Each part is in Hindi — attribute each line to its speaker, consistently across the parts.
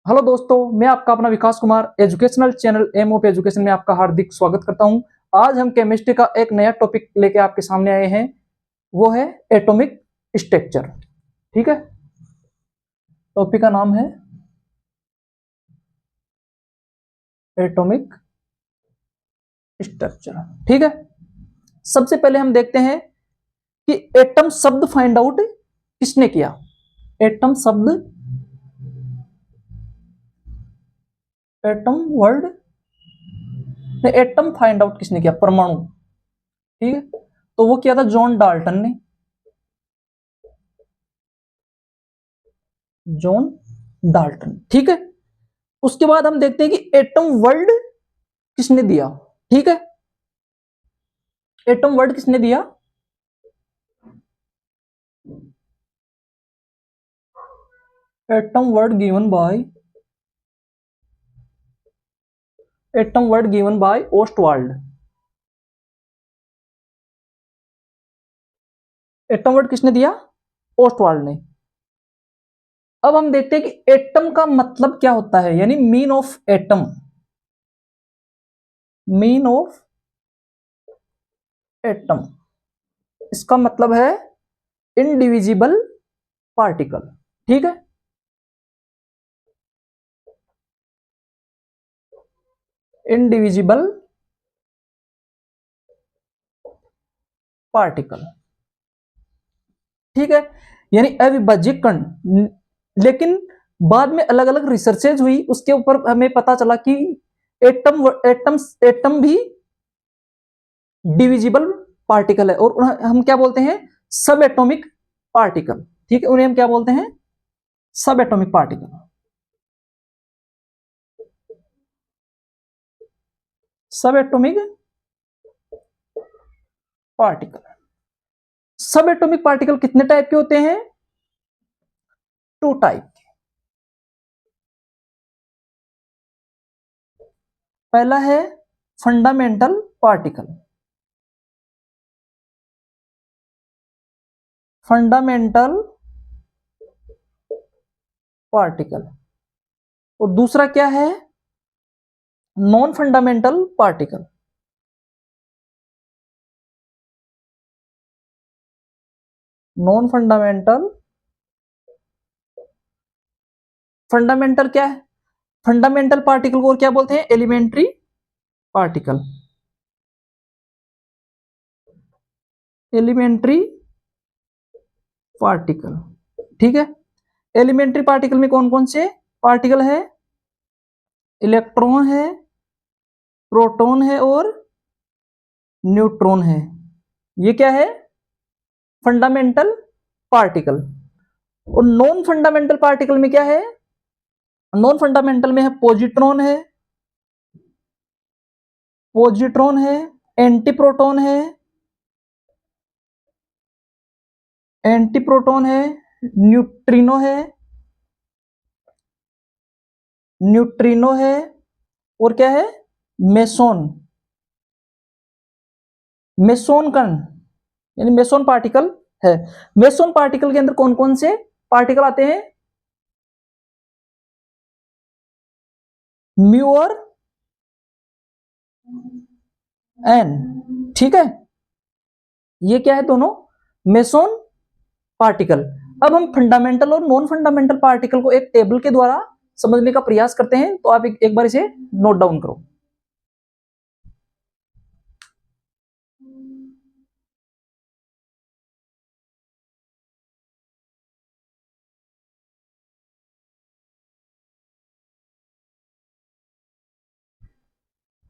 Speaker 1: हेलो दोस्तों, मैं आपका अपना Vikas Kumar educational channel M of education में आपका हार्दिक स्वागत करता हूं। आज हम केमिस्ट्री का एक नया टॉपिक लेके आपके सामने आए हैं, वो है एटॉमिक स्ट्रक्चर। ठीक है, टॉपिक का नाम है एटॉमिक स्ट्रक्चर। ठीक है, सबसे पहले हम देखते हैं कि एटम शब्द फाइंड आउट किसने किया। एटम शब्द, atom word, atom find out किसने किया, परमाणु। ठीक है, तो वो किया था जॉन डाल्टन ने। John Dalton. ठीक है, उसके बाद हम देखते हैं कि एटम वर्ड किसने दिया। ठीक है, एटम वर्ड किसने दिया, atom word given by, atom word given by Ostwald. Atom word किसने दिया, ओस्टवाल्ड ने। अब हम देखते हैं कि एटम का मतलब क्या होता है, यानी mean of atom. Mean of atom, इसका मतलब है इनडिविजिबल पार्टिकल। ठीक है, इनडिविजिबल पार्टिकल। ठीक है, यानी अविभाज्य कण। लेकिन बाद में अलग अलग रिसर्चेज हुई, उसके ऊपर हमें पता चला कि एटम एटम एटम भी डिविजिबल पार्टिकल है, और हम क्या बोलते हैं, सब एटॉमिक पार्टिकल। ठीक है, उन्हें हम क्या बोलते हैं, सब एटॉमिक पार्टिकल। सब एटॉमिक पार्टिकल। सब एटॉमिक पार्टिकल कितने टाइप के होते हैं, टू टाइप। पहला है फंडामेंटल पार्टिकल। Fundamental particle. और दूसरा क्या है, non fundamental particle. Non fundamental, fundamental क्या है, फंडामेंटल पार्टिकल को और क्या बोलते हैं, एलिमेंट्री पार्टिकल। Elementary particle. ठीक है, एलिमेंट्री पार्टिकल में कौन कौन से पार्टिकल है, इलेक्ट्रॉन है, प्रोटॉन है और न्यूट्रॉन है। ये क्या है, फंडामेंटल पार्टिकल। और नॉन फंडामेंटल पार्टिकल में क्या है, नॉन फंडामेंटल में है पॉजिट्रॉन है, पॉजिट्रॉन है, एंटीप्रोटॉन है, एंटीप्रोटॉन है, न्यूट्रिनो है, न्यूट्रिनो है, और क्या है, मेसोन। मेसोन कण, यानी मेसोन पार्टिकल है। मेसोन पार्टिकल के अंदर कौन कौन से पार्टिकल आते हैं, म्यू और एन। ठीक है, ये क्या है, दोनों मेसोन पार्टिकल। अब हम फंडामेंटल और नॉन फंडामेंटल पार्टिकल को एक टेबल के द्वारा समझने का प्रयास करते हैं, तो आप एक बार इसे नोट डाउन करो।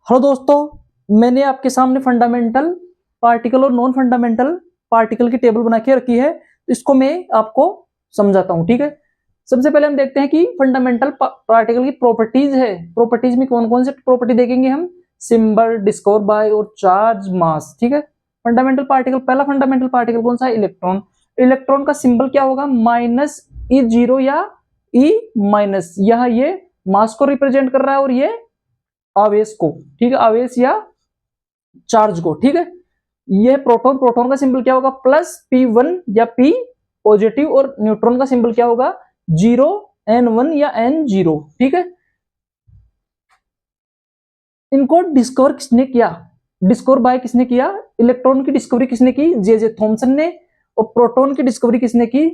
Speaker 1: हेलो दोस्तों, मैंने आपके सामने फंडामेंटल पार्टिकल और नॉन फंडामेंटल पार्टिकल की टेबल बना के रखी है, तो इसको मैं आपको समझाता हूं। ठीक है, सबसे पहले हम देखते हैं कि फंडामेंटल पार्टिकल की प्रॉपर्टीज है। प्रॉपर्टीज में कौन कौन से प्रॉपर्टी देखेंगे हम, सिंबल, डिस्कवर बाय और चार्ज, मास। ठीक है, फंडामेंटल पार्टिकल, पहला फंडामेंटल पार्टिकल कौन सा है, इलेक्ट्रॉन। इलेक्ट्रॉन का सिंबल क्या होगा, -E0 या E-। यहां ये मास को रिप्रेजेंट कर रहा है और ये आवेश को। ठीक है, आवेश या चार्ज को। ठीक है, यह प्रोटॉन, प्रोटॉन का सिंबल क्या होगा, +P1 या P पॉजिटिव, और न्यूट्रॉन का सिंबल क्या होगा, 0 N1 या N0, ठीक है। इनको डिस्कवर किसने किया, डिस्कवर बाय किसने किया, इलेक्ट्रॉन की डिस्कवरी किसने की, जे थॉमसन ने, और प्रोटॉन की डिस्कवरी किसने की,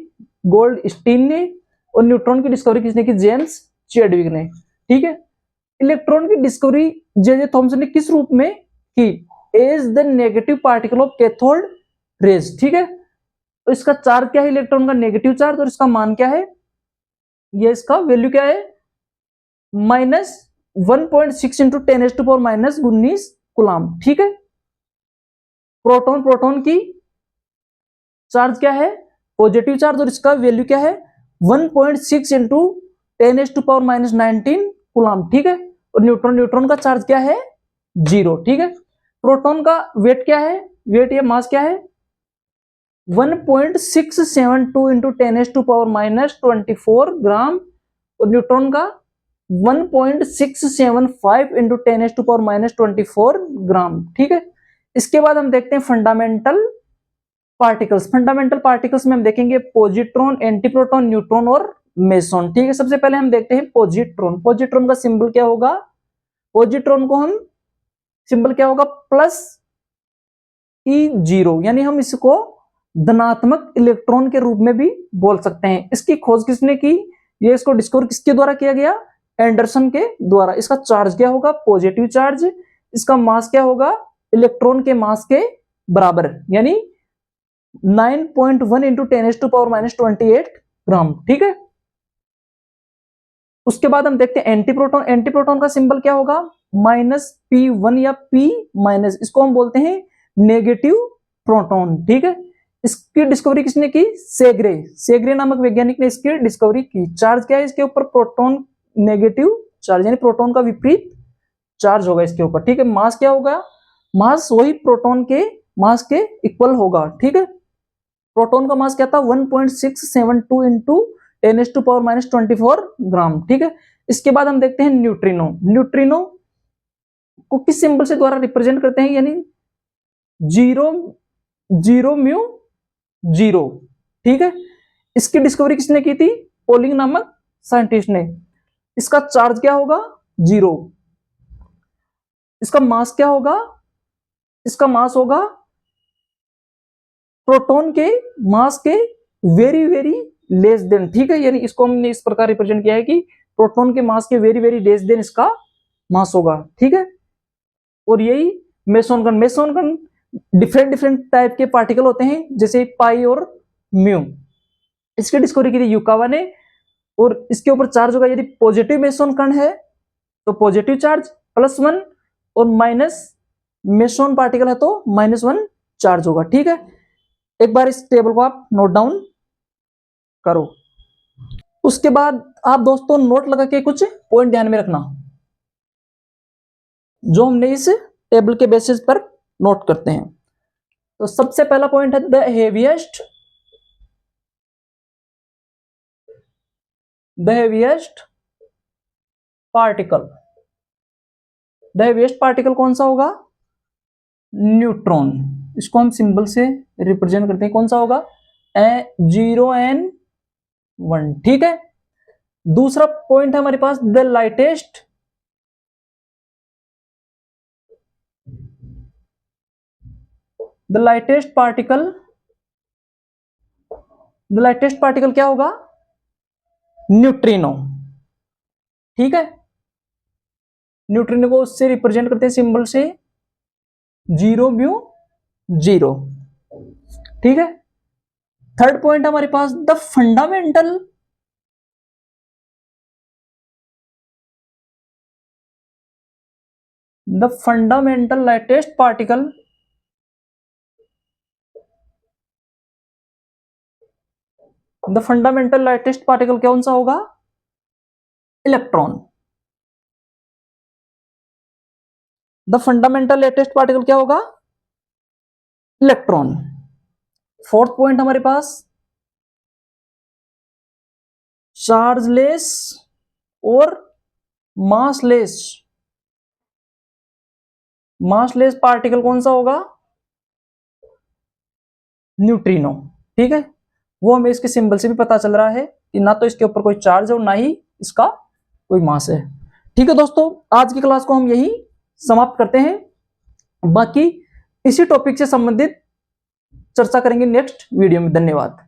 Speaker 1: गोल्डस्टीन ने, और न्यूट्रॉन की डिस्कवरी किसने की, जेम्स चैडविक ने, ठीक है। इलेक्ट्रॉन की डिस्कवरी जे थॉमसन ने किस रूप में की, as the negative particle of cathode rays, ठीक है। तो इसका चार्ज क्या है, इलेक्ट्रॉन का नेगेटिव चार्ज, और इसका मान क्या है, ये इसका वैल्यू क्या है, -1.6 इंटू 10⁻⁻19 कूलम, ठीक है। प्रोटॉन की चार्ज क्या है, पॉजिटिव चार्ज, और इसका वैल्यू क्या है, 1.6 इंटू 10⁻⁻19 कूलम, ठीक है। और न्यूट्रॉन का चार्ज क्या है, 0, ठीक है। प्रोटॉन का वेट क्या है, वेट या मास क्या है, 1.672 इंटू 10⁻⁻24 ग्राम, और न्यूट्रॉन का 1.675 इंटू 10⁻⁻24 ग्राम, ठीक है। इसके बाद हम देखते हैं फंडामेंटल पार्टिकल्स। फंडामेंटल पार्टिकल्स में हम देखेंगे पॉजिट्रॉन, एंटीप्रोटॉन, न्यूट्रॉन और मेसॉन, ठीक है। सबसे पहले हम देखते हैं पॉजिट्रॉन। पॉजिट्रॉन का सिंबल क्या होगा, पॉजिट्रॉन को हम सिंबल क्या होगा, +E0, यानी हम इसको धनात्मक इलेक्ट्रॉन के रूप में भी बोल सकते हैं। इसकी खोज किसने की, ये इसको डिस्कवर किसके द्वारा किया गया, एंडरसन के द्वारा। इसका चार्ज क्या होगा, पॉजिटिव चार्ज। इसका मास क्या होगा, इलेक्ट्रॉन के मास के बराबर, यानी 9.1 इंटू 10⁻⁻28 ग्राम, ठीक है। उसके बाद हम देखते हैं एंटीप्रोटॉन। एंटीप्रोटॉन का सिंबल क्या होगा, -P1 या P-, इसको हम बोलते हैं नेगेटिव प्रोटॉन, ठीक है। इसकी डिस्कवरी किसने की, सेग्रे नामक वैज्ञानिक ने इसकी डिस्कवरी की। चार्ज क्या है इसके ऊपर, प्रोटॉन नेगेटिव चार्ज, यानी प्रोटॉन का विपरीत चार्ज होगा इसके ऊपर, ठीक है। मास क्या होगा, मास वही प्रोटॉन के मास के इक्वल होगा, ठीक है। प्रोटॉन का मास क्या था, 1.672 इंटू 10⁻⁻24 ग्राम, ठीक है। इसके बाद हम देखते हैं न्यूट्रिनो। न्यूट्रिनो को किस सिंबल से द्वारा रिप्रेजेंट करते हैं, यानी 0 ठीक है। इसकी डिस्कवरी किसने की थी, पोलिंग नामक साइंटिस्ट ने। इसका चार्ज क्या होगा, 0। इसका मास क्या होगा, इसका मास होगा प्रोटॉन के मास के वेरी वेरी लेस देन, ठीक है। यानी इसको हमने इस प्रकार रिप्रेजेंट किया है कि प्रोटॉन के मास के वेरी वेरी लेस देन इसका मास होगा, ठीक है। और यही meson gun. Meson gun different different type के पार्टिकल होते हैं, जैसे पाई और म्यू। इसकी डिस्कवरी की थी युकावा ने, और इसके ऊपर चार्ज होगा, यदि पॉजिटिव मेसोन कण है तो पॉजिटिव चार्ज +1, और माइनस मेसोन पार्टिकल है तो -1 चार्ज होगा, ठीक है। एक बार इस टेबल को आप नोट डाउन करो। उसके बाद आप दोस्तों नोट लगा के कुछ पॉइंट ध्यान में रखना जो हमने इस टेबल के बेसिस पर नोट करते हैं। तो सबसे पहला पॉइंट है the heaviest particle. The heaviest particle कौन सा होगा, न्यूट्रॉन। इसको हम सिंबल से रिप्रेजेंट करते हैं, कौन सा होगा, 0n1, ठीक है। दूसरा पॉइंट है हमारे पास द लाइटेस्ट पार्टिकल क्या होगा, न्यूट्रिनो, ठीक है। न्यूट्रिनो को उससे रिप्रेजेंट करते हैं सिंबल से 0μ0, ठीक है। थर्ड पॉइंट हमारे पास द फंडामेंटल लाइटेस्ट पार्टिकल कौन सा होगा, electron. The fundamental latest particle क्या होगा, इलेक्ट्रॉन। फोर्थ पॉइंट हमारे पास चार्जलेस और मासलेस पार्टिकल कौन सा होगा, न्यूट्रिनो, ठीक है। वो हमें इसके सिंबल से भी पता चल रहा है ना तो इसके ऊपर कोई चार्ज है और ना ही इसका कोई मास है। ठीक है दोस्तों, आज की क्लास को हम यही समाप्त करते हैं। बाकी इसी टॉपिक से संबंधित चर्चा करेंगे नेक्स्ट वीडियो में। धन्यवाद।